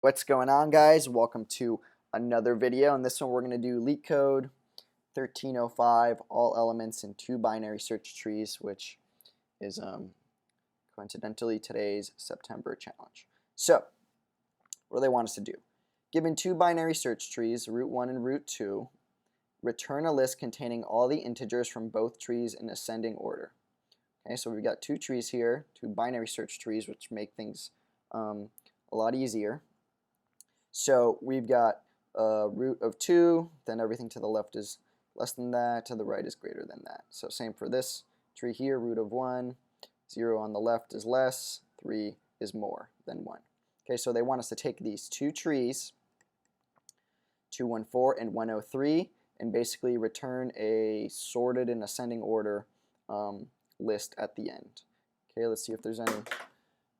What's going on, guys? Welcome to another video. In this one we're going to do Leetcode 1305, all elements in two binary search trees, which is coincidentally today's September challenge. So what do they want us to do? Given two binary search trees, root 1 and root 2, return a list containing all the integers from both trees in ascending order. Okay, so we've got two trees here, two binary search trees, which make things a lot easier. So we've got a root of 2, then everything to the left is less than that, to the right is greater than that. So same for this tree here, root of 1, 0 on the left is less, 3 is more than 1. Okay, so they want us to take these two trees, 214 and 103, and basically return a sorted in ascending order list at the end. Okay, let's see if there's any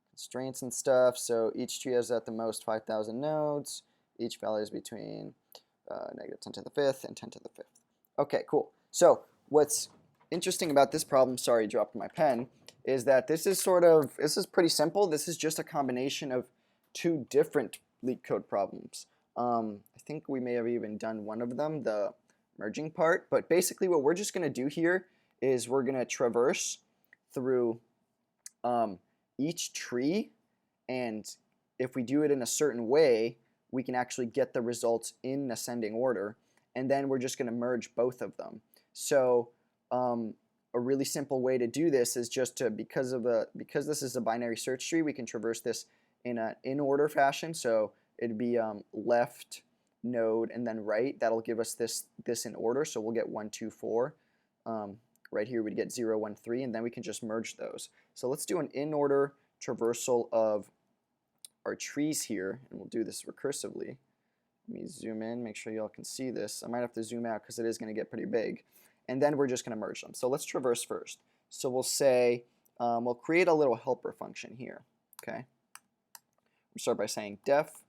constraints and stuff. So each tree has at the most 5,000 nodes. Each value is between negative 10 to the 5th and 10 to the 5th. Okay, cool. So what's interesting about this problem, sorry, dropped my pen, is that this is pretty simple. This is just a combination of two different Leetcode problems. I think we may have even done one of them, the merging part, but basically what we're just going to do here is we're going to traverse through each tree, and if we do it in a certain way, we can actually get the results in ascending order, and then we're just going to merge both of them. So a really simple way to do this is just to, because this is a binary search tree, we can traverse this in an in-order fashion. So it'd be left node and then right. That'll give us this in order. So we'll get 1, 2, 4. Right here we'd get 0, 1, 3, and then we can just merge those. So let's do an in-order traversal of our trees here, and we'll do this recursively. Let me zoom in, make sure y'all can see this. I might have to zoom out because it is going to get pretty big. And then we're just going to merge them. So let's traverse first. So we'll say, we'll create a little helper function here. Okay. We'll start by saying def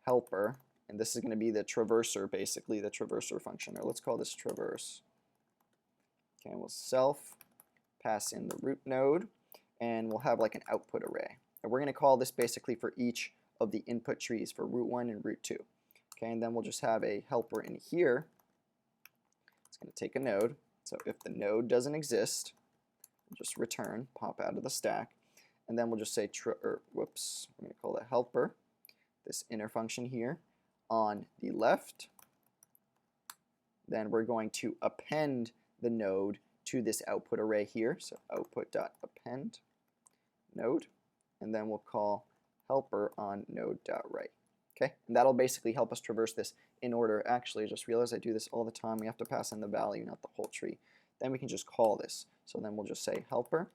helper, and this is going to be the traverser, basically the traverser function. Or let's call this traverse. Okay, we'll self pass in the root node, and we'll have like an output array. And we're going to call this basically for each of the input trees for root 1 and root 2. Okay, and then we'll just have a helper in here. It's going to take a node. So if the node doesn't exist, we'll just return, pop out of the stack, and then we'll just say, we're going to call the helper, this inner function here, on the left. Then we're going to append the node to this output array here. So output.append node, and then we'll call helper on node.write. Okay, and that'll basically help us traverse this in order. Actually, I just realized I do this all the time. We have to pass in the value, not the whole tree. Then we can just call this. So then we'll just say helper,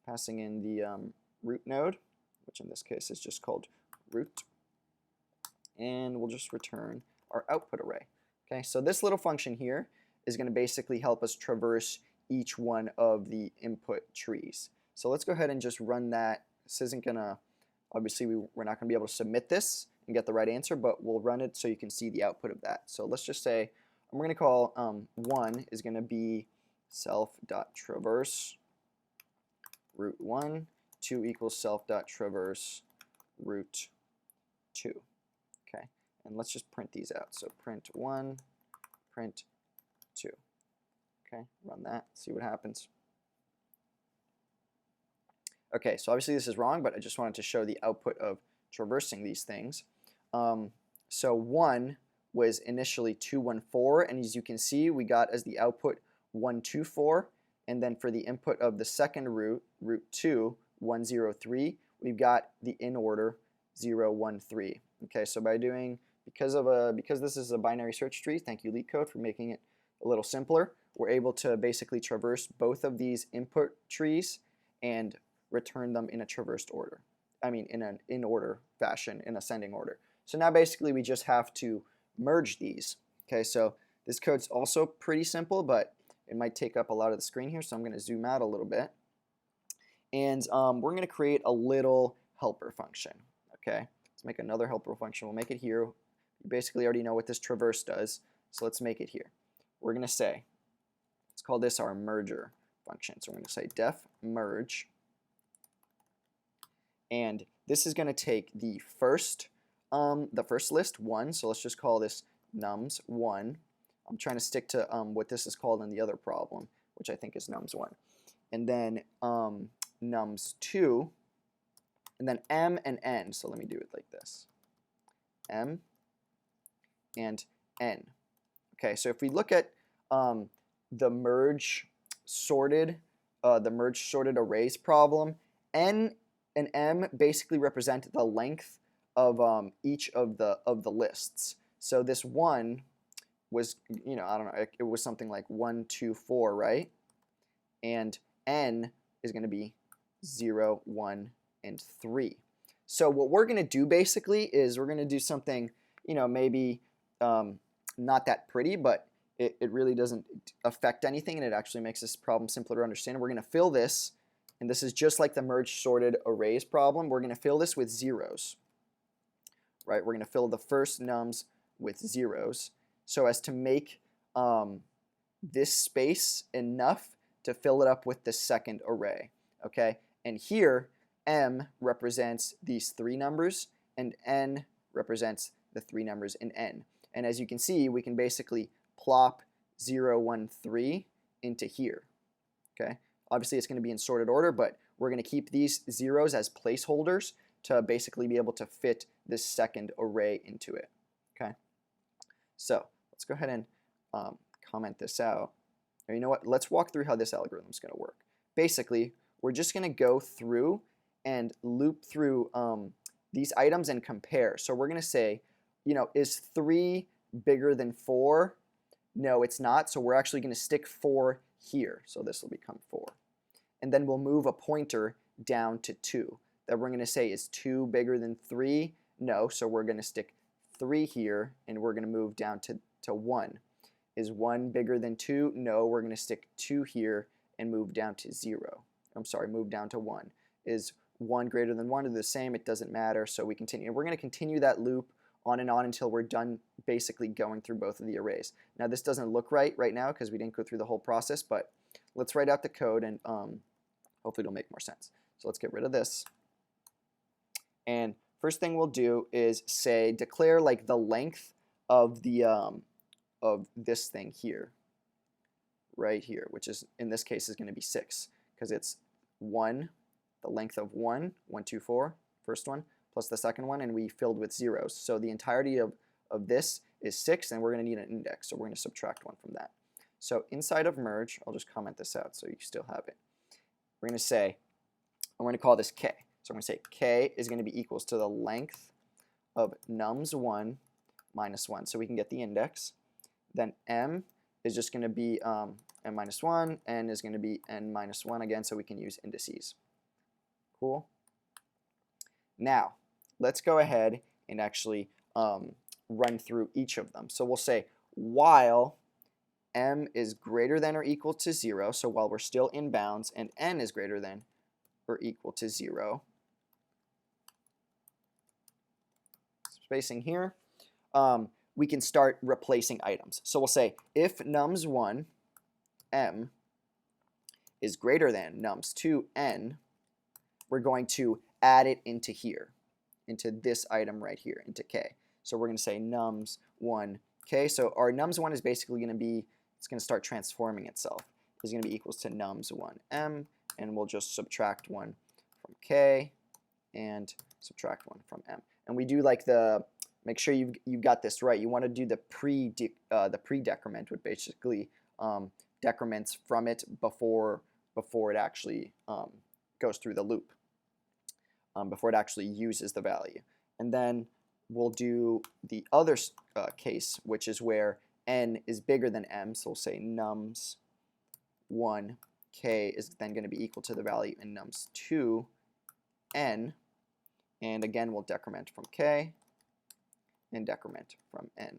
passing in the root node, which in this case is just called root, and we'll just return our output array. Okay, so this little function here is going to basically help us traverse each one of the input trees. So let's go ahead and just run that. This isn't going to, obviously we're not going to be able to submit this and get the right answer, but we'll run it so you can see the output of that. So let's just say, I'm going to call 1 is going to be self.traverse root 1, 2 equals self.traverse root 2. Okay, and let's just print these out. So print 1, print 2. Okay, run that, see what happens. Okay, so obviously this is wrong, but I just wanted to show the output of traversing these things. So 1 was initially 214, and as you can see, we got as the output 124, and then for the input of the second root, root 2, 103, we've got the in order 013. Okay, so by doing, because this is a binary search tree, thank you Leetcode for making it a little simpler, we're able to basically traverse both of these input trees and return them in a traversed order. I mean in an in-order fashion, in ascending order. So now basically we just have to merge these. Okay, so this code's also pretty simple, but it might take up a lot of the screen here, so I'm going to zoom out a little bit. And we're going to create a little helper function. Okay, let's make another helper function. We'll make it here. You basically already know what this traverse does, so let's make it here. We're going to say, let's call this our merger function. So we're going to say def merge, and this is going to take the first list, 1, so let's just call this nums1. I'm trying to stick to what this is called in the other problem, which I think is nums1. And then nums2, and then m and n. So let me do it like this. M and n. Okay, so if we look at the merge sorted arrays problem, n and m basically represent the length of each of the lists. So this 1 was, I don't know, it was something like 1, 2, 4, right? And n is going to be 0, 1, and 3. So what we're going to do basically is we're going to do something, maybe not that pretty, but it really doesn't affect anything, and it actually makes this problem simpler to understand. We're going to fill this, and this is just like the merge sorted arrays problem. We're going to fill this with zeros, right? We're going to fill the first nums with zeros so as to make this space enough to fill it up with the second array, okay? And here, m represents these 3 numbers, and n represents the 3 numbers in n. And as you can see, we can basically plop 0, 1, 3 into here, okay? Obviously, it's going to be in sorted order, but we're going to keep these zeros as placeholders to basically be able to fit this second array into it, okay? So let's go ahead and comment this out. Or you know what? Let's walk through how this algorithm is going to work. Basically, we're just going to go through and loop through these items and compare. So we're going to say, is 3 bigger than 4? No, it's not. So we're actually going to stick 4 here. So this will become 4. And then we'll move a pointer down to 2. Then we're going to say, is 2 bigger than 3? No. So we're going to stick 3 here, and we're going to move down to 1. Is 1 bigger than 2? No. We're going to stick 2 here and move down to 0. I'm sorry, move down to 1. Is 1 greater than 1 or the same? It doesn't matter. So we continue. And we're going to continue that loop on and on until we're done basically going through both of the arrays. Now this doesn't look right now because we didn't go through the whole process, but let's write out the code and hopefully it'll make more sense. So let's get rid of this. And first thing we'll do is say declare like the length of the of this thing here, right here, which is in this case is going to be 6 because it's 1, the length of 1, 1, 2, 4, first one, plus the second one, and we filled with zeros. So the entirety of this is 6, and we're going to need an index, so we're going to subtract 1 from that. So inside of merge, I'll just comment this out so you still have it. We're going to say, I'm going to call this k. So I'm going to say k is going to be equals to the length of nums1 minus 1, so we can get the index. Then m is just going to be n minus 1, n is going to be n minus 1 again, so we can use indices. Cool? Now, let's go ahead and actually run through each of them. So we'll say while m is greater than or equal to 0, so while we're still in bounds, and n is greater than or equal to 0, spacing here, we can start replacing items. So we'll say if nums1 m is greater than nums2 n, we're going to add it into here, into this item right here, into k. So we're going to say nums1 k. So our nums1 is basically going to be, it's going to start transforming itself. It's going to be equals to nums1 m, and we'll just subtract 1 from k and subtract 1 from m. And we do like the, make sure you've got this right. You want to do the pre-decrement, which basically decrements from it before it actually goes through the loop, before it actually uses the value. And then we'll do the other case, which is where n is bigger than m. So we'll say nums1 k is then going to be equal to the value in nums2 n. And again, we'll decrement from k and decrement from n.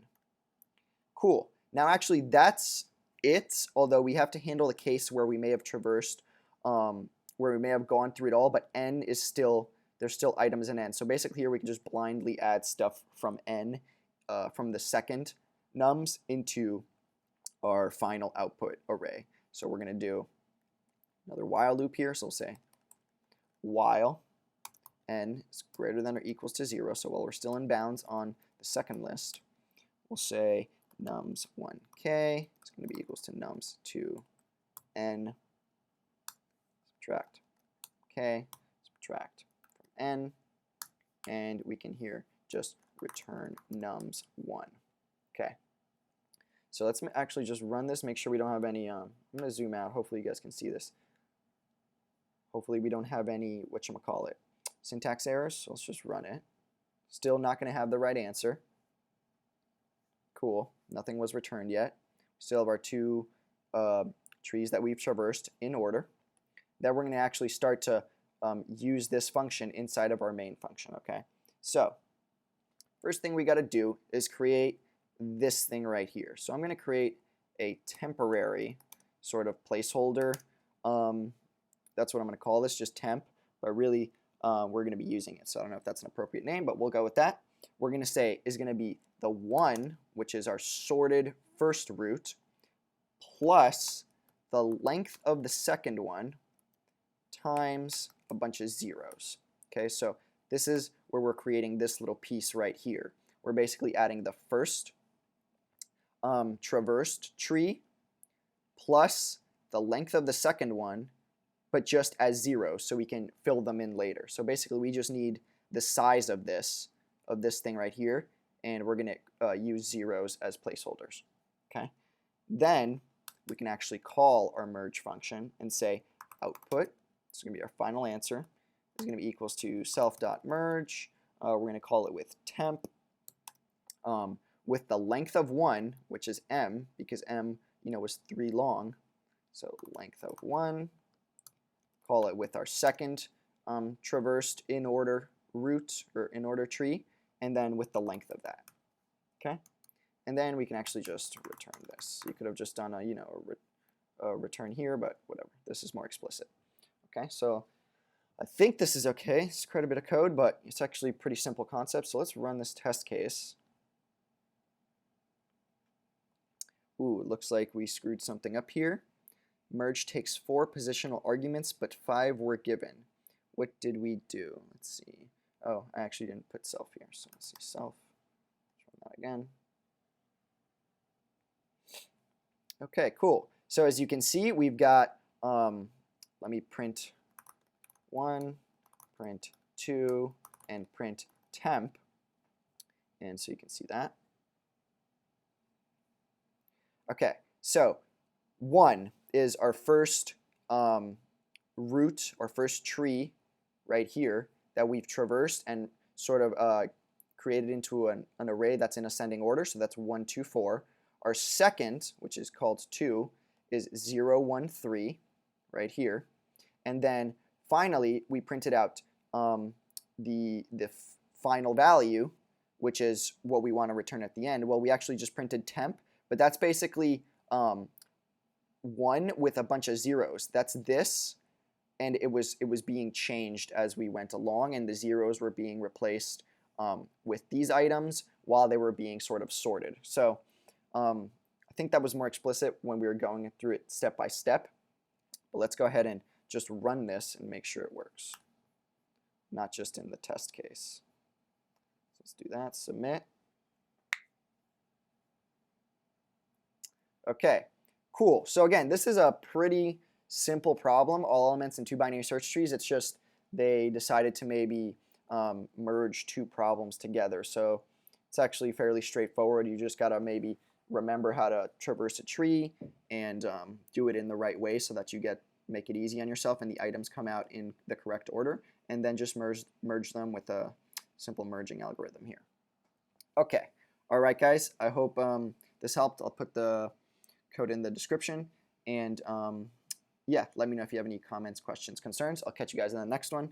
Cool. Now actually that's it, although we have to handle the case where we may have traversed, where we may have gone through it all, but n is still, there's still items in n. So basically here we can just blindly add stuff from n, from the second nums into our final output array. So we're going to do another while loop here. So we'll say while n is greater than or equals to 0, so while we're still in bounds on the second list, we'll say nums1k is going to be equals to nums2n, subtract k, subtract from n, and we can here just return nums1. Okay. So let's actually just run this, make sure we don't have any, I'm going to zoom out, hopefully you guys can see this. Hopefully we don't have any, whatchamacallit, syntax errors, so let's just run it. Still not going to have the right answer. Cool, nothing was returned yet. We still have our two trees that we've traversed in order. Then we're going to actually start to use this function inside of our main function, okay? So, first thing we got to do is create this thing right here. So I'm going to create a temporary sort of placeholder. That's what I'm going to call this, just temp, but really we're going to be using it. So I don't know if that's an appropriate name, but we'll go with that. We're going to say is going to be the 1, which is our sorted first root, plus the length of the second one times a bunch of zeros. Okay, so this is where we're creating this little piece right here. We're basically adding the first traversed tree plus the length of the second one, but just as zeros, so we can fill them in later. So basically we just need the size of this thing right here, and we're going to use zeros as placeholders. Okay. Then we can actually call our merge function and say output, this is going to be our final answer, is going to be equals to self.merge. We're going to call it with temp with the length of 1, which is m, because m was 3 long. So length of 1, call it with our second traversed in order root or in order tree, and then with the length of that. Okay, and then we can actually just return this. You could have just done a return here, but whatever. This is more explicit. Okay, so I think this is okay. It's quite a bit of code, but it's actually a pretty simple concept. So let's run this test case. Ooh, it looks like we screwed something up here. Merge takes 4 positional arguments, but 5 were given. What did we do? Let's see. Oh, I actually didn't put self here, so let's see self. Run that again. Okay, cool. So as you can see, we've got, let me print 1, print 2, and print temp. And so you can see that. Okay, so 1 is our first root, or first tree right here that we've traversed and sort of created into an array that's in ascending order. So that's 1, 2, 4. Our second, which is called 2, is 0, 1, 3 right here. And then finally, we printed out the final value, which is what we want to return at the end. Well, we actually just printed temp, but that's basically 1 with a bunch of zeros. That's this, and it was being changed as we went along, and the zeros were being replaced with these items while they were being sort of sorted. So I think that was more explicit when we were going through it step by step. But let's go ahead and just run this and make sure it works, not just in the test case. So let's do that, submit. Okay, cool. So again, this is a pretty simple problem, all elements in 2 binary search trees. It's just they decided to maybe merge 2 problems together. So it's actually fairly straightforward. You just got to maybe remember how to traverse a tree and do it in the right way so that you make it easy on yourself and the items come out in the correct order, and then just merge them with a simple merging algorithm here. Okay, all right guys, I hope this helped. I'll put the code in the description, and yeah, let me know if you have any comments, questions, concerns. I'll catch you guys in the next one.